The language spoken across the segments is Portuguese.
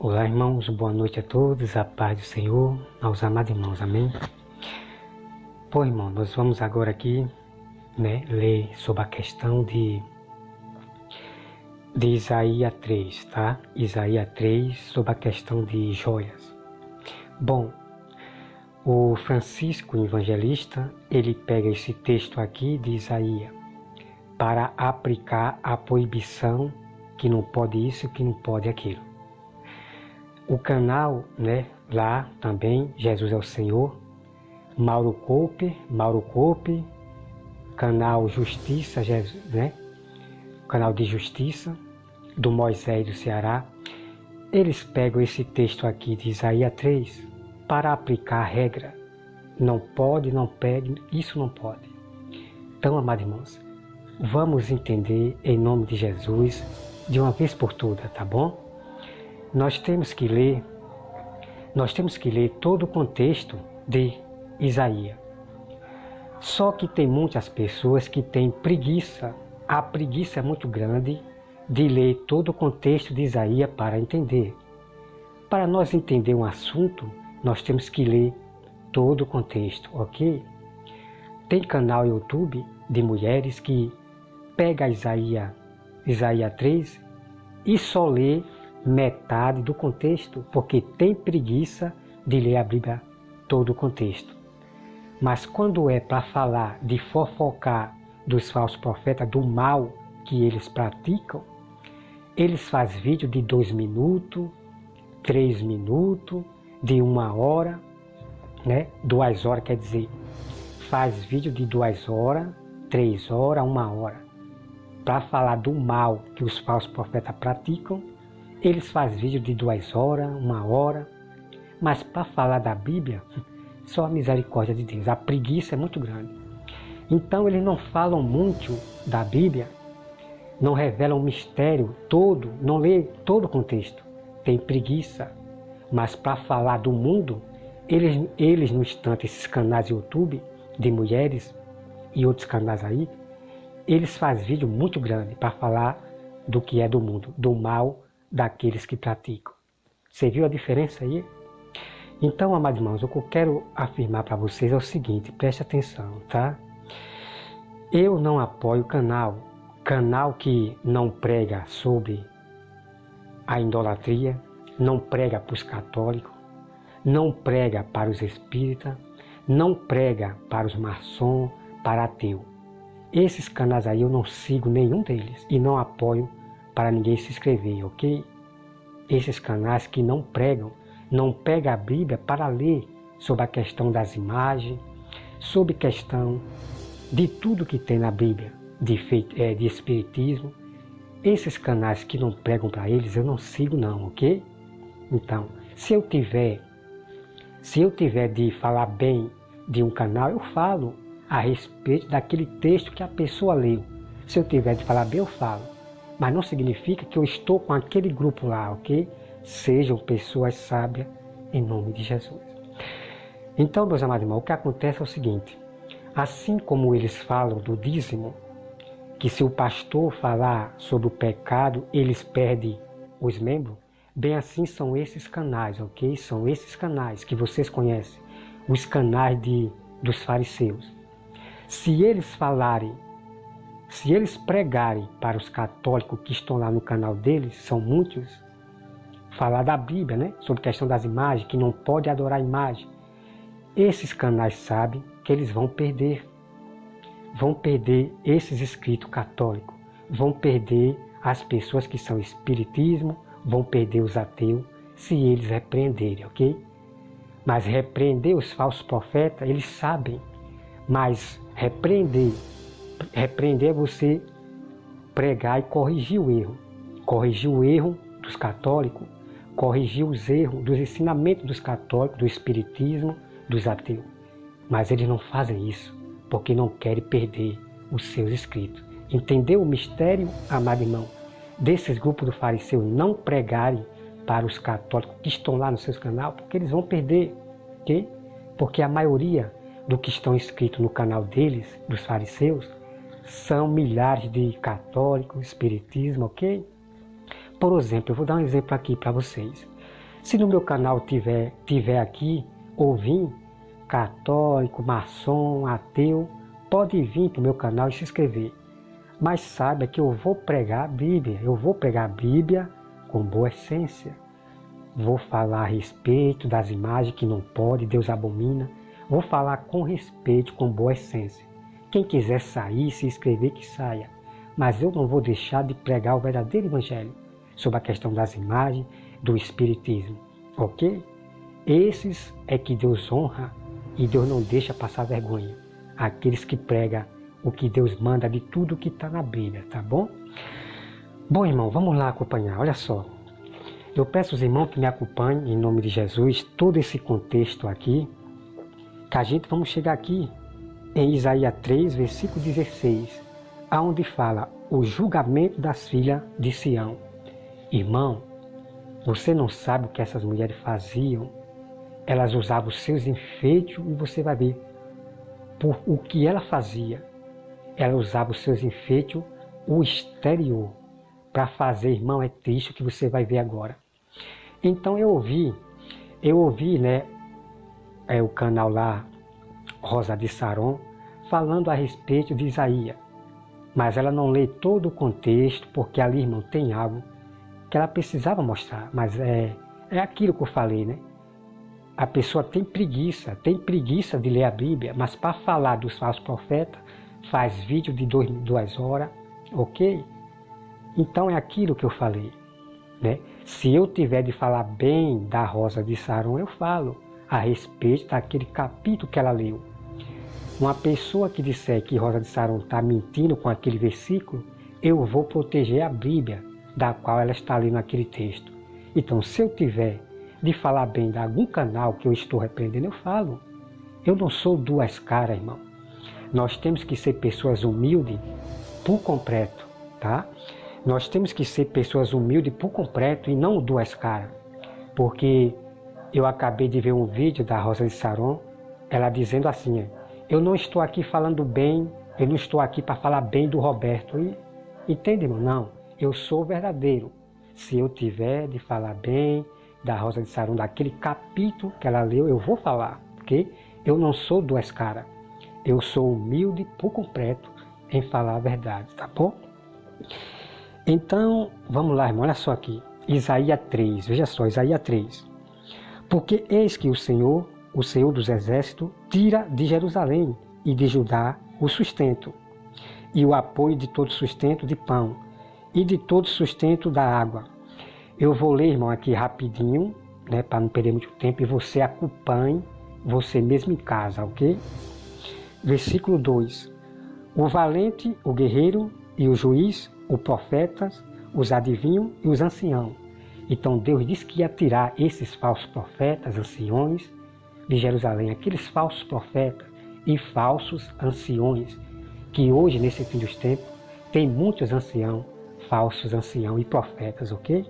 Olá, irmãos, boa noite a todos, a paz do Senhor, aos amados irmãos, amém? Bom, irmão, nós vamos agora aqui, ler sobre a questão de Isaías 3, tá? Isaías 3, sobre a questão de joias. Bom, o Francisco Evangelista, ele pega esse texto aqui de Isaías para aplicar a proibição que não pode isso, que não pode aquilo. O canal, lá também, Jesus é o Senhor, Mauro Coupe, canal Justiça, Jesus, canal de Justiça, do Moisés do Ceará, eles pegam esse texto aqui de Isaías 3 para aplicar a regra. Não pode, não pegue, isso não pode. Então, amados irmãos, vamos entender em nome de Jesus de uma vez por todas, tá bom? Nós temos que ler todo o contexto de Isaías. Só que tem muitas pessoas que têm preguiça, a preguiça é muito grande de ler todo o contexto de Isaías para entender. Para nós entender um assunto, nós temos que ler todo o contexto, ok? Tem canal YouTube de mulheres que pega Isaías 3 e só lê metade do contexto, porque tem preguiça de ler a Bíblia todo o contexto. Mas quando é para falar de fofocar dos falsos profetas, do mal que eles praticam, eles fazem vídeo de 2 minutos, 3 minutos, de 1 hora, 2 horas, quer dizer, faz vídeo de 2 horas, 3 horas, 1 hora, para falar do mal que os falsos profetas praticam. Eles fazem vídeo de 2 horas, 1 hora, mas para falar da Bíblia, só a misericórdia de Deus. A preguiça é muito grande. Então eles não falam muito da Bíblia, não revelam o mistério todo, não lê todo o contexto. Tem preguiça. Mas para falar do mundo, eles no instante, esses canais YouTube de mulheres e outros canais aí, eles fazem vídeo muito grande para falar do que é do mundo, do mal daqueles que praticam. Você viu a diferença aí? Então, amados irmãos, o que eu quero afirmar para vocês é o seguinte, preste atenção, tá? Eu não apoio canal que não prega sobre a idolatria, não prega para os católicos, não prega para os espíritas, não prega para os maçons, para ateu. Esses canais aí eu não sigo nenhum deles e não apoio para ninguém se inscrever, ok? Esses canais que não pregam a Bíblia para ler sobre a questão das imagens, sobre a questão de tudo que tem na Bíblia, de espiritismo. Esses canais que não pregam para eles, eu não sigo não, ok? Então, se eu tiver de falar bem de um canal, eu falo a respeito daquele texto que a pessoa leu. Se eu tiver de falar bem, eu falo. Mas não significa que eu estou com aquele grupo lá, ok? Sejam pessoas sábias em nome de Jesus. Então, meus amados irmãos, o que acontece é o seguinte. Assim como eles falam do dízimo, que se o pastor falar sobre o pecado, eles perdem os membros, bem assim são esses canais, ok? São esses canais que vocês conhecem, os canais dos fariseus. Se eles pregarem para os católicos que estão lá no canal deles, são muitos, falar da Bíblia, sobre a questão das imagens, que não pode adorar a imagem, esses canais sabem que eles vão perder esses escritos católicos, vão perder as pessoas que são espiritismo, vão perder os ateus, se eles repreenderem, ok? Mas repreender os falsos profetas, eles sabem, mas repreender é você pregar e corrigir o erro dos católicos, corrigir os erros dos ensinamentos dos católicos, do espiritismo, dos ateus. Mas eles não fazem isso, porque não querem perder os seus escritos. Entendeu o mistério, amado irmão, desses grupos do fariseu não pregarem para os católicos que estão lá nos seus canais, porque eles vão perder, ok? Porque a maioria do que estão inscritos no canal deles, dos fariseus, são milhares de católicos, espiritismo, ok? Por exemplo, eu vou dar um exemplo aqui para vocês. Se no meu canal tiver aqui, ouvir católico, maçom, ateu, pode vir para o meu canal e se inscrever. Mas saiba que eu vou pregar a Bíblia, com boa essência. Vou falar a respeito das imagens que não pode, Deus abomina. Vou falar com respeito, com boa essência. Quem quiser sair, se inscrever, que saia. Mas eu não vou deixar de pregar o verdadeiro evangelho sobre a questão das imagens, do espiritismo, ok? Esses é que Deus honra e Deus não deixa passar vergonha. Aqueles que pregam o que Deus manda de tudo que está na Bíblia, tá bom? Bom, irmão, vamos lá acompanhar, olha só. Eu peço aos irmãos que me acompanhem, em nome de Jesus, todo esse contexto aqui, que a gente vamos chegar aqui em Isaías 3, versículo 16, aonde fala o julgamento das filhas de Sião. Irmão, você não sabe o que essas mulheres faziam. Elas usavam os seus enfeites e você vai ver por o que ela fazia. Ela usava os seus enfeites, o exterior, para fazer, irmão, é triste o que você vai ver agora. Então eu ouvi, né, o canal lá, Rosa de Saron, falando a respeito de Isaías. Mas ela não lê todo o contexto, porque ali, irmão, tem algo que ela precisava mostrar. Mas é aquilo que eu falei, né? A pessoa tem preguiça de ler a Bíblia, mas para falar dos falsos profetas, faz vídeo de 2 horas, ok? Então é aquilo que eu falei, né? Se eu tiver de falar bem da Rosa de Saron, eu falo a respeito daquele capítulo que ela leu. Uma pessoa que disser que Rosa de Saron está mentindo com aquele versículo, eu vou proteger a Bíblia, da qual ela está lendo aquele texto. Então, se eu tiver de falar bem de algum canal que eu estou repreendendo, eu falo. Eu não sou 2 caras, irmão. Nós temos que ser pessoas humildes por completo, tá? Nós temos que ser pessoas humildes por completo e não 2 caras. Porque eu acabei de ver um vídeo da Rosa de Saron, ela dizendo assim, eu não estou aqui falando bem, eu não estou aqui para falar bem do Roberto. Entende, irmão? Não, eu sou verdadeiro. Se eu tiver de falar bem da Rosa de Saron, daquele capítulo que ela leu, eu vou falar, porque eu não sou 2 caras. Eu sou humilde por completo em falar a verdade, tá bom? Então, vamos lá, irmão, olha só aqui. Isaías 3, veja só, Isaías 3. Porque eis que o Senhor dos exércitos, tira de Jerusalém e de Judá o sustento, e o apoio de todo sustento de pão, e de todo sustento da água. Eu vou ler, irmão, aqui rapidinho, né, para não perder muito tempo, e você acompanhe você mesmo em casa, ok? Versículo 2. O valente, o guerreiro e o juiz, o profeta, os adivinhos e os anciãos. Então Deus disse que ia tirar esses falsos profetas, anciões, de Jerusalém, aqueles falsos profetas e falsos anciões, que hoje, nesse fim dos tempos, tem muitos anciãos, falsos anciãos e profetas, ok?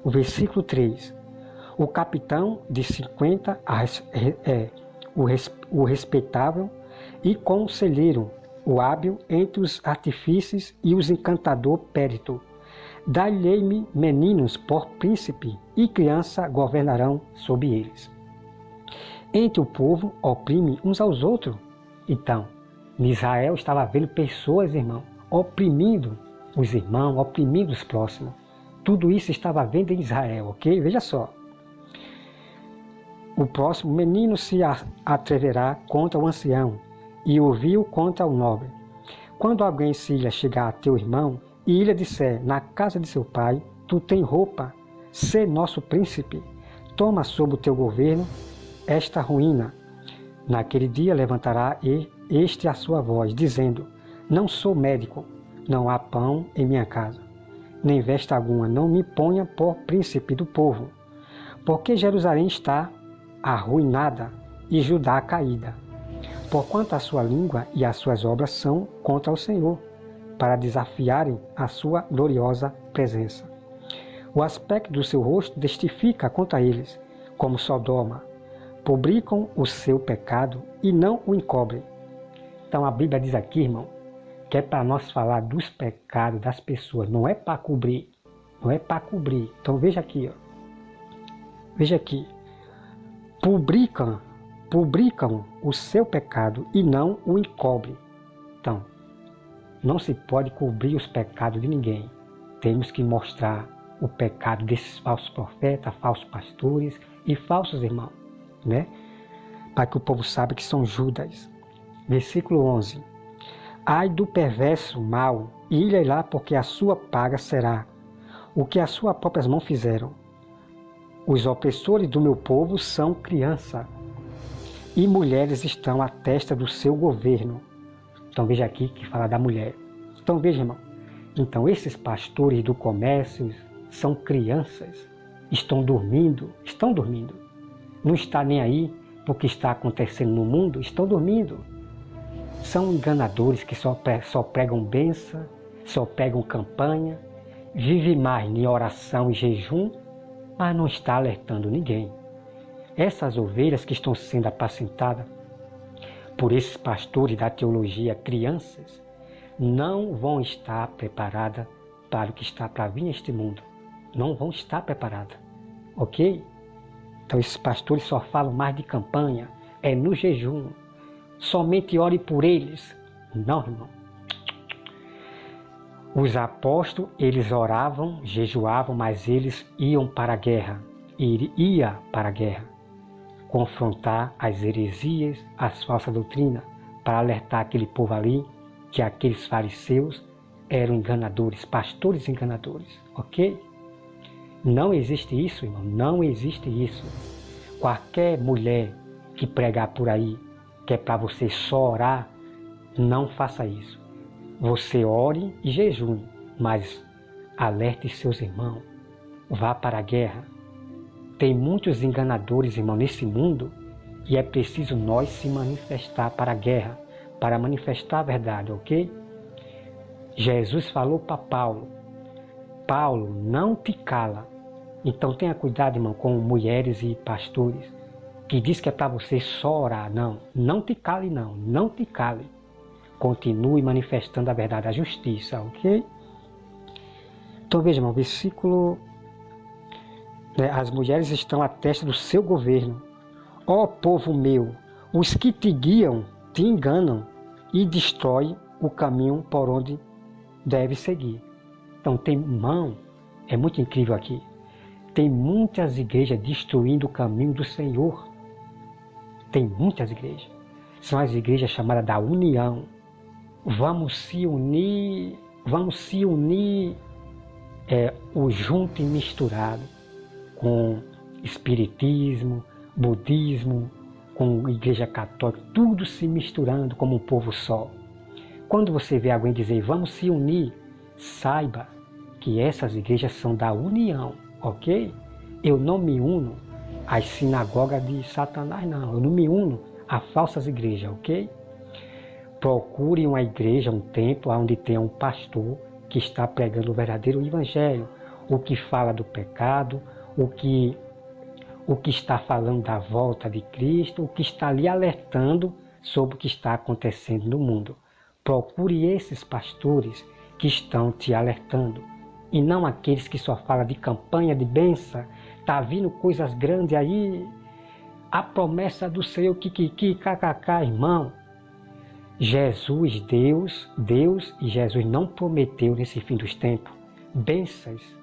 O versículo 3. O capitão de 50, o respeitável e conselheiro, o hábil entre os artífices e os encantador périto. Dai-lhe-me meninos por príncipe, e criança governarão sobre eles. Entre o povo oprime uns aos outros. Então, Israel estava vendo pessoas, irmão, oprimindo os irmãos, oprimindo os próximos. Tudo isso estava vendo em Israel, ok? Veja só. O próximo menino se atreverá contra o ancião, e o vil contra o nobre. Quando alguém se lhe chegar a teu irmão, e lhe disser, na casa de seu pai, tu tem roupa, sê nosso príncipe, toma sob o teu governo esta ruína. Naquele dia levantará este a sua voz, dizendo, não sou médico, não há pão em minha casa, nem veste alguma, não me ponha por príncipe do povo, porque Jerusalém está arruinada e Judá caída, porquanto a sua língua e as suas obras são contra o Senhor, para desafiarem a sua gloriosa presença. O aspecto do seu rosto testifica contra eles, como Sodoma, publicam o seu pecado e não o encobrem. Então a Bíblia diz aqui, irmão, que é para nós falar dos pecados das pessoas, não é para cobrir, não é para cobrir. Então veja aqui, ó. Veja aqui, publicam o seu pecado e não o encobrem. Então, não se pode cobrir os pecados de ninguém. Temos que mostrar o pecado desses falsos profetas, falsos pastores e falsos irmãos, né? Para que o povo saiba que são Judas. Versículo 11. Ai do perverso mal, e ilha lá, porque a sua paga será o que as suas próprias mãos fizeram. Os opressores do meu povo são criança, e mulheres estão à testa do seu governo. Então veja aqui que fala da mulher. Então veja, irmão. Então esses pastores do comércio são crianças, estão dormindo. Não está nem aí porque está acontecendo no mundo, estão dormindo. São enganadores que só pregam bênção, só pregam campanha, vivem mais em oração e jejum, mas não está alertando ninguém. Essas ovelhas que estão sendo apacentadas por esses pastores da teologia, crianças, não vão estar preparadas para o que está para vir neste mundo. Não vão estar preparadas, ok? Então esses pastores só falam mais de campanha, é no jejum. Somente ore por eles. Não, irmão. Os apóstolos, eles oravam, jejuavam, mas eles iam para a guerra. Ia para a guerra. Confrontar as heresias, as falsas doutrinas, para alertar aquele povo ali que aqueles fariseus eram enganadores, pastores enganadores, ok? Não existe isso, irmão, não existe isso. Qualquer mulher que pregar por aí, que é para você só orar, não faça isso. Você ore e jejue, mas alerte seus irmãos, vá para a guerra. Tem muitos enganadores, irmão, nesse mundo, e é preciso nós se manifestar para a guerra, para manifestar a verdade, ok? Jesus falou para Paulo, Paulo, não te cala. Então tenha cuidado, irmão, com mulheres e pastores, que diz que é para você só orar. Não te cale não, não te cale. Continue manifestando a verdade, a justiça, ok? Então veja, irmão, versículo... As mulheres estão à testa do seu governo. Ó povo meu, os que te guiam te enganam e destroem o caminho por onde deve seguir. Então tem, irmão, é muito incrível aqui. Tem muitas igrejas destruindo o caminho do Senhor. Tem muitas igrejas. São as igrejas chamadas da união. Vamos se unir o junto e misturado com espiritismo, budismo, com igreja católica, tudo se misturando como um povo só. Quando você vê alguém dizer vamos se unir, saiba que essas igrejas são da união, ok? Eu não me uno às sinagogas de Satanás, não. Eu não me uno a falsas igrejas, ok? Procure uma igreja, um templo, onde tenha um pastor que está pregando o verdadeiro evangelho, o que fala do pecado, o que está falando da volta de Cristo, o que está ali alertando sobre o que está acontecendo no mundo. Procure esses pastores que estão te alertando, e não aqueles que só falam de campanha, de bênção, está vindo coisas grandes aí, a promessa do Senhor, kkk, irmão. Jesus, Deus e Jesus não prometeu nesse fim dos tempos bênçãos.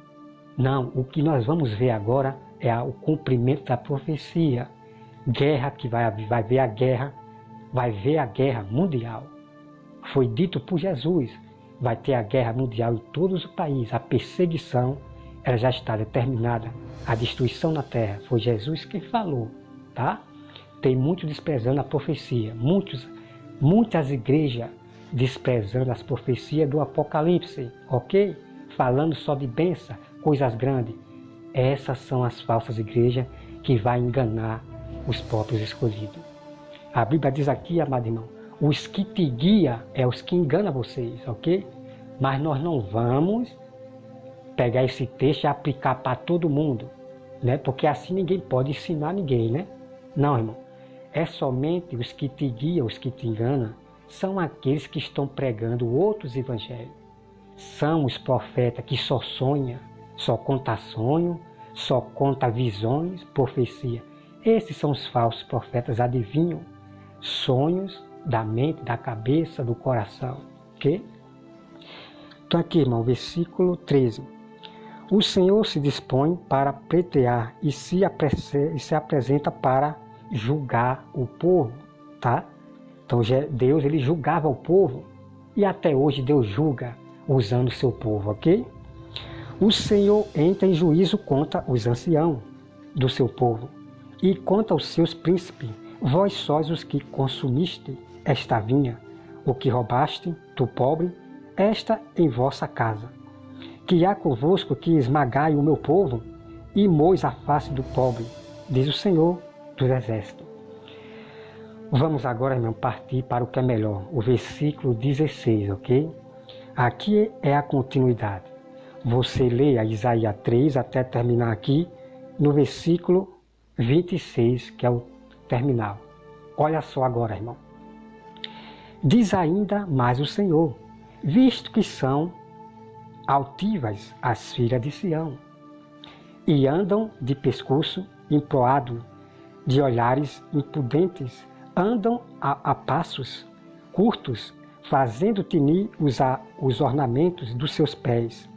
Não, o que nós vamos ver agora é o cumprimento da profecia. Guerra que vai ver a guerra mundial. Foi dito por Jesus, vai ter a guerra mundial em todos os países. A perseguição, ela já está determinada. A destruição na terra, foi Jesus quem falou, tá? Tem muitos desprezando a profecia, muitas igrejas desprezando as profecias do Apocalipse, ok? Falando só de bênção, coisas grandes. Essas são as falsas igrejas que vai enganar os próprios escolhidos. A Bíblia diz aqui, amado irmão, os que te guiam é os que enganam vocês, ok? Mas nós não vamos pegar esse texto e aplicar para todo mundo, né? Porque assim ninguém pode ensinar ninguém, né? Não, irmão. É somente os que te guiam, os que te enganam, são aqueles que estão pregando outros evangelhos. São os profetas que só sonham, só conta sonho, só conta visões, profecia. Esses são os falsos profetas, adivinham sonhos da mente, da cabeça, do coração. Ok? Então aqui, irmão, versículo 13. O Senhor se dispõe para pleitear e se apresenta para julgar o povo, tá? Então Deus, ele julgava o povo e até hoje Deus julga usando o seu povo, ok? O Senhor entra em juízo contra os anciãos do seu povo e contra os seus príncipes. Vós sois os que consumiste esta vinha, o que roubaste do pobre, esta em vossa casa. Que há convosco que esmagai o meu povo e mois a face do pobre, diz o Senhor dos Exércitos. Vamos agora, irmão, partir para o que é melhor, o versículo 16, ok? Aqui é a continuidade. Você lê a Isaías 3 até terminar aqui no versículo 26, que é o terminal. Olha só agora, irmão. Diz ainda mais o Senhor, visto que são altivas as filhas de Sião, e andam de pescoço emproado, de olhares impudentes, andam a passos curtos, fazendo tinir os ornamentos dos seus pés.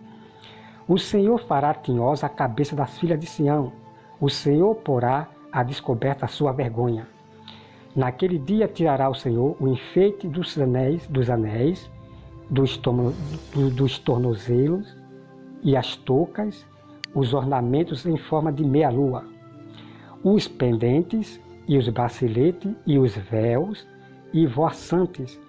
O Senhor fará tinhosa a cabeça das filhas de Sião, o Senhor porá à descoberta a sua vergonha. Naquele dia tirará o Senhor o enfeite dos anéis, dos tornozelos e as toucas, os ornamentos em forma de meia-lua, os pendentes e os braceletes e os véus e voaçantes,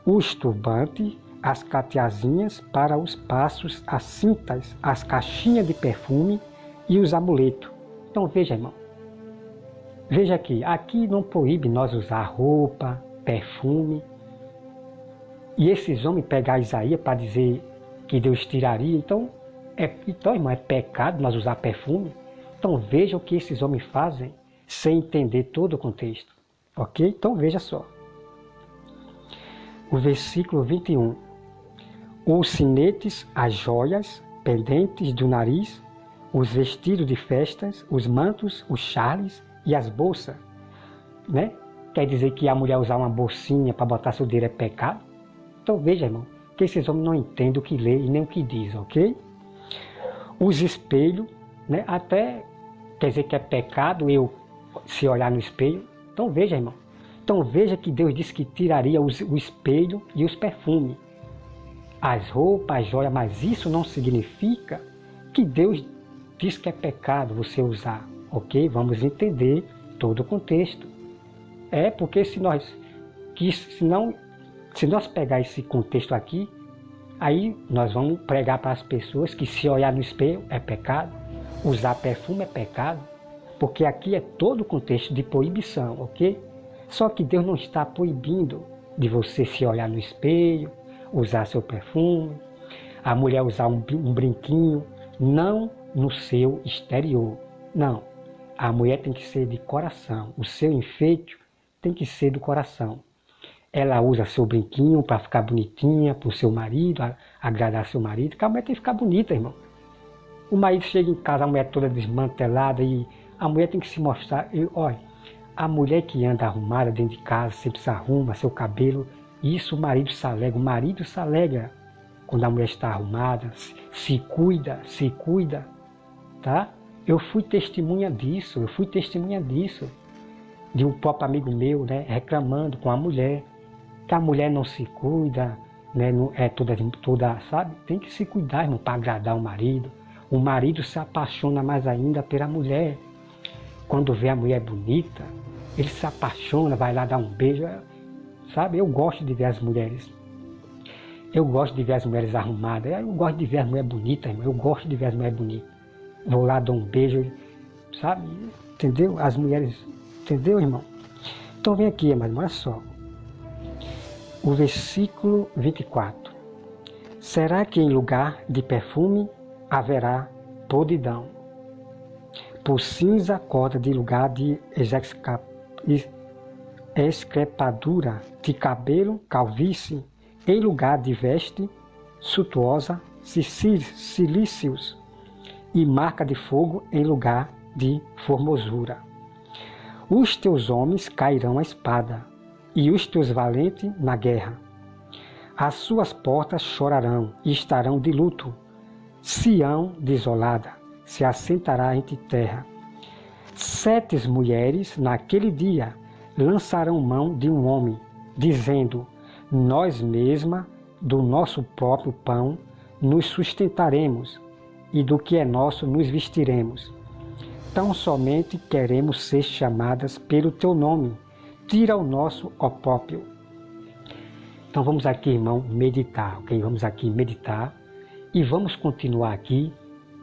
os turbantes, as cateazinhas para os passos, as cintas, as caixinhas de perfume e os amuletos. Então veja, irmão, veja aqui não proíbe nós usar roupa, perfume. E esses homens pegar Isaías para dizer que Deus tiraria, então, irmão, é pecado nós usar perfume. Então veja o que esses homens fazem sem entender todo o contexto. Ok? Então veja só. O versículo 21. Os sinetes, as joias, pendentes do nariz, os vestidos de festas, os mantos, os chales e as bolsas. Né? Quer dizer que a mulher usar uma bolsinha para botar seu dinheiro é pecado? Então veja, irmão, que esses homens não entendem o que lê e nem o que diz, ok? Os espelhos, né? Até quer dizer que é pecado eu se olhar no espelho. Então veja, irmão. Então veja que Deus disse que tiraria o espelho e os perfumes, as roupas, as joias, mas isso não significa que Deus diz que é pecado você usar, ok? Vamos entender todo o contexto. Porque se nós pegar esse contexto aqui, aí nós vamos pregar para as pessoas que se olhar no espelho é pecado, usar perfume é pecado, porque aqui é todo o contexto de proibição, ok? Só que Deus não está proibindo de você se olhar no espelho, usar seu perfume, a mulher usar um brinquinho, não no seu exterior, não. A mulher tem que ser de coração, o seu enfeite tem que ser do coração. Ela usa seu brinquinho para ficar bonitinha para o seu marido, agradar seu marido, porque a mulher tem que ficar bonita, irmão. O marido chega em casa, a mulher toda desmantelada e a mulher tem que se mostrar. Olha, a mulher que anda arrumada dentro de casa, sempre se arruma, seu cabelo, isso o marido se alegra quando a mulher está arrumada, se cuida, tá? Eu fui testemunha disso, de um próprio amigo meu, né, reclamando com a mulher, que a mulher não se cuida, né, não é toda, sabe? Tem que se cuidar, irmão, para agradar o marido se apaixona mais ainda pela mulher, quando vê a mulher bonita, ele se apaixona, vai lá dar um beijo, sabe? Eu gosto de ver as mulheres arrumadas, eu gosto de ver as mulheres bonitas, irmão, vou lá dar um beijo, sabe? Entendeu? As mulheres, entendeu, irmão? Então vem aqui, irmão, olha só. O versículo 24. Será que em lugar de perfume haverá podridão? Por cinza corda de lugar de excrepadura de cabelo, calvície, em lugar de veste suntuosa, cilícios, e marca de fogo em lugar de formosura. Os teus homens cairão à espada, e os teus valentes na guerra. As suas portas chorarão e estarão de luto. Sião desolada se assentará entre terra. 7 mulheres naquele dia lançarão mão de um homem, dizendo: nós mesmas, do nosso próprio pão, nos sustentaremos, e do que é nosso nos vestiremos. Tão somente queremos ser chamadas pelo teu nome. Tira o nosso opróbrio. Então vamos aqui, irmão, meditar, ok? Vamos aqui meditar e vamos continuar aqui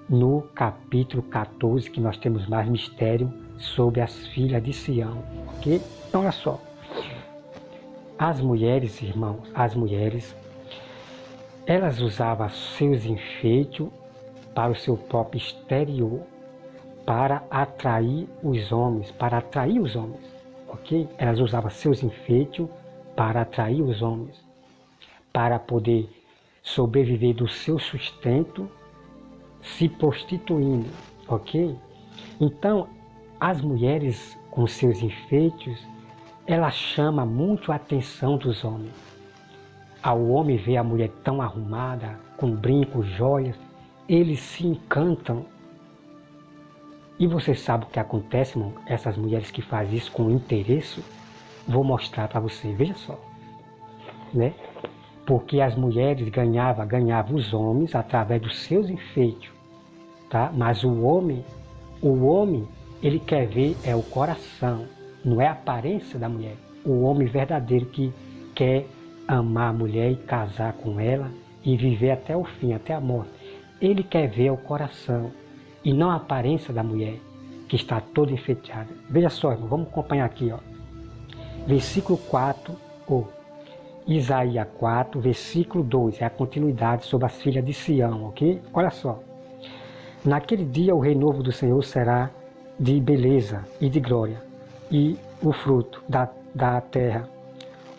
no capítulo 14, que nós temos mais mistério sobre as filhas de Sião, ok? Então olha só. As mulheres, irmãos, elas usavam seus enfeites para o seu próprio exterior, para atrair os homens, ok? Elas usavam seus enfeites para atrair os homens, para poder sobreviver do seu sustento, se prostituindo, ok? Então, as mulheres com seus enfeites, ela chama muito a atenção dos homens. Ao homem ver a mulher tão arrumada, com brincos, joias, eles se encantam. E você sabe o que acontece, irmão? Essas mulheres que fazem isso com interesse, vou mostrar para você, veja só. Né? Porque as mulheres ganhavam os homens através dos seus enfeites. Tá? Mas o homem, ele quer ver é o coração, não é a aparência da mulher. O homem verdadeiro que quer amar a mulher e casar com ela e viver até o fim, até a morte. Ele quer ver o coração e não a aparência da mulher, que está toda enfeiteada. Veja só, irmão, vamos acompanhar aqui, ó. Versículo 4, Isaías 4, versículo 2, é a continuidade sobre as filhas de Sião, ok? Olha só. Naquele dia o renovo do Senhor será de beleza e de glória, e o fruto da terra.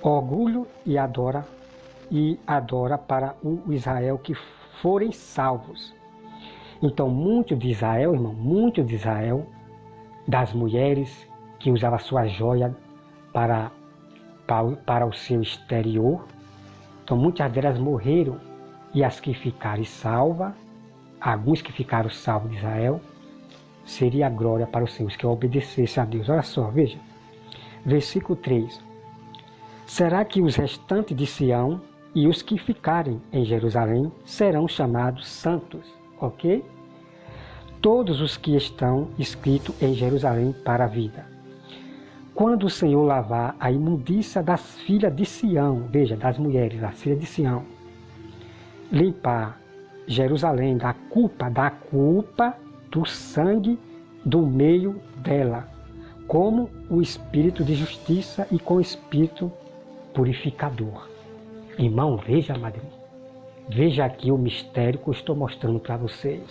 Orgulho e adora para o Israel que forem salvos. Então, muito de Israel, das mulheres que usavam sua joia para o seu exterior, então muitas delas morreram, e as que ficaram salvas, alguns que ficaram salvos de Israel, seria a glória para os seus que obedecessem a Deus. Olha só, veja, versículo 3. Será que os restantes de Sião e os que ficarem em Jerusalém serão chamados santos, ok? Todos os que estão escritos em Jerusalém para a vida. Quando o Senhor lavar a imundícia das filhas de Sião, veja, das mulheres, as filhas de Sião, limpar Jerusalém da culpa do sangue do meio dela, como o espírito de justiça e com o espírito purificador. Irmão, veja, madrinha, veja aqui o mistério que eu estou mostrando para vocês.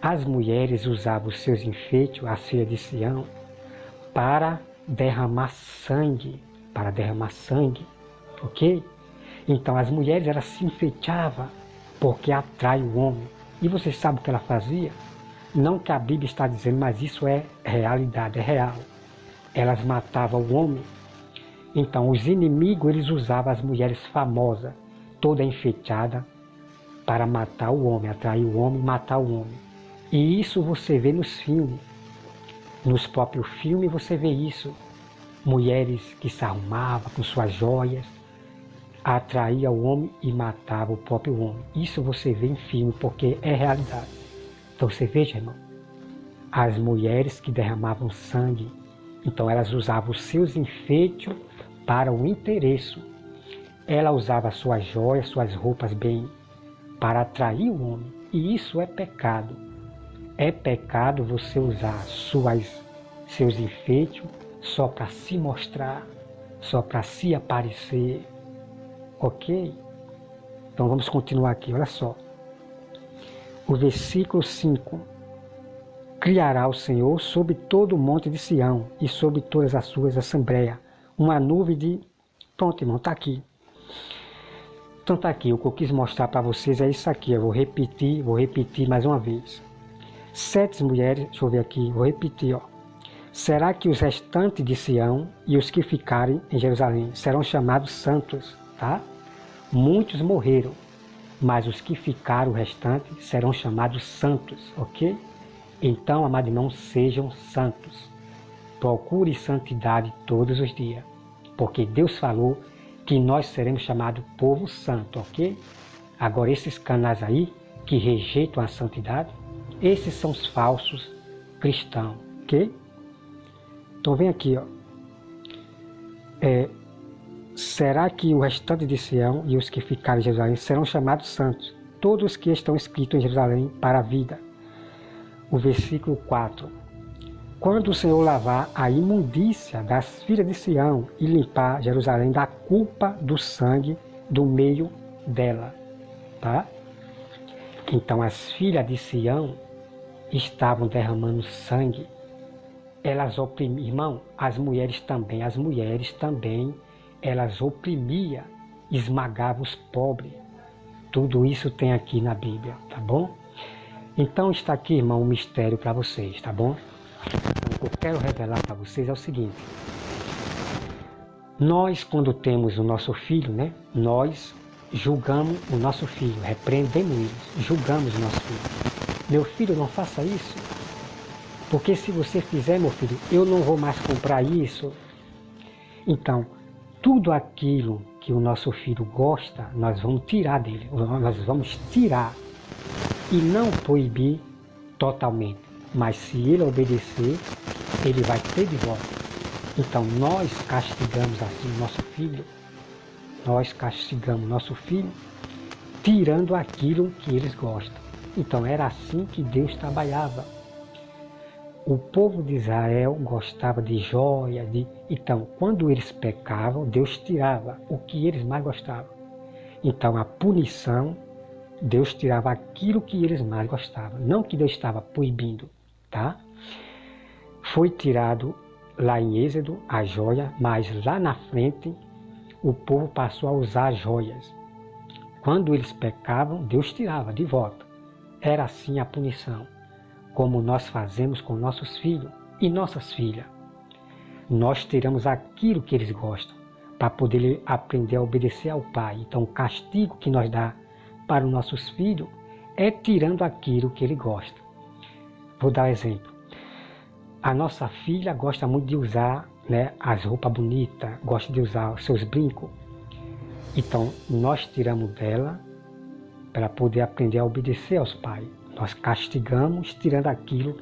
As mulheres usavam os seus enfeites, as filhas de Sião, para derramar sangue, ok? Então as mulheres, elas se enfeitavam porque atrai o homem. E você sabe o que ela fazia? Não que a Bíblia está dizendo, mas isso é realidade, é real. Elas matavam o homem. Então os inimigos, eles usavam as mulheres famosas, toda enfeitada, para matar o homem, atrair o homem, matar o homem. E isso você vê nos filmes. Nos próprios filmes você vê isso. Mulheres que se arrumavam com suas joias, atraíam o homem e matavam o próprio homem. Isso você vê em filme, porque é realidade. Então você veja, irmão, as mulheres que derramavam sangue, então elas usavam os seus enfeites para o interesse. Ela usava suas joias, suas roupas bem, para atrair o homem. E isso é pecado. É pecado você usar seus enfeites só para se mostrar, só para se aparecer. Ok? Então vamos continuar aqui, olha só. O versículo 5. Criará o Senhor sobre todo o monte de Sião e sobre todas as suas assembleias uma nuvem de Pronto, irmão, está aqui. Então está aqui, o que eu quis mostrar para vocês é isso aqui. Eu vou repetir mais uma vez. 7 mulheres, deixa eu ver aqui, vou repetir, ó. Será que os restantes de Sião e os que ficarem em Jerusalém serão chamados santos, tá? Muitos morreram, mas os que ficaram, o restante, serão chamados santos, ok? Então, amado irmão, sejam santos. Procure santidade todos os dias, porque Deus falou que nós seremos chamados povo santo, ok? Agora, esses canais aí, que rejeitam a santidade, esses são os falsos cristãos, ok? Então vem aqui, ó. Será que o restante de Sião e os que ficarem em Jerusalém serão chamados santos? Todos os que estão escritos em Jerusalém para a vida. O versículo 4. Quando o Senhor lavar a imundícia das filhas de Sião e limpar Jerusalém da culpa do sangue do meio dela. Tá? Então as filhas de Sião estavam derramando sangue. Elas oprimiam, irmão, as mulheres também, elas oprimiam, esmagavam os pobres. Tudo isso tem aqui na Bíblia, tá bom? Então está aqui, irmão, um mistério para vocês, tá bom? Então, o que eu quero revelar para vocês é o seguinte. Nós, quando temos o nosso filho, né? Nós julgamos o nosso filho, repreendemos ele, julgamos o nosso filho. Meu filho, não faça isso. Porque se você fizer, meu filho, eu não vou mais comprar isso. Então, tudo aquilo que o nosso filho gosta, nós vamos tirar dele. Nós vamos tirar e não proibir totalmente. Mas se ele obedecer, ele vai ter de volta. Então, nós castigamos assim o nosso filho. Nós castigamos nosso filho, tirando aquilo que eles gostam. Então, era assim que Deus trabalhava. O povo de Israel gostava de joia, então quando eles pecavam, Deus tirava o que eles mais gostavam. Então a punição, Deus tirava aquilo que eles mais gostavam, não que Deus estava proibindo, tá? Foi tirado lá em Êxodo a joia, mas lá na frente o povo passou a usar as joias. Quando eles pecavam, Deus tirava de volta. Era assim a punição. Como nós fazemos com nossos filhos e nossas filhas. Nós tiramos aquilo que eles gostam, para poder aprender a obedecer ao Pai. Então o castigo que nós dá para os nossos filhos é tirando aquilo que ele gosta. Vou dar um exemplo. A nossa filha gosta muito de usar, né, as roupas bonitas, gosta de usar os seus brincos. Então nós tiramos dela para poder aprender a obedecer aos pais. Nós castigamos tirando aquilo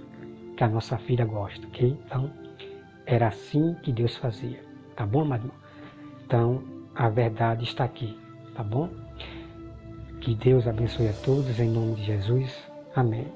que a nossa filha gosta, ok? Então, era assim que Deus fazia, tá bom, amado? Então, a verdade está aqui, tá bom? Que Deus abençoe a todos, em nome de Jesus. Amém.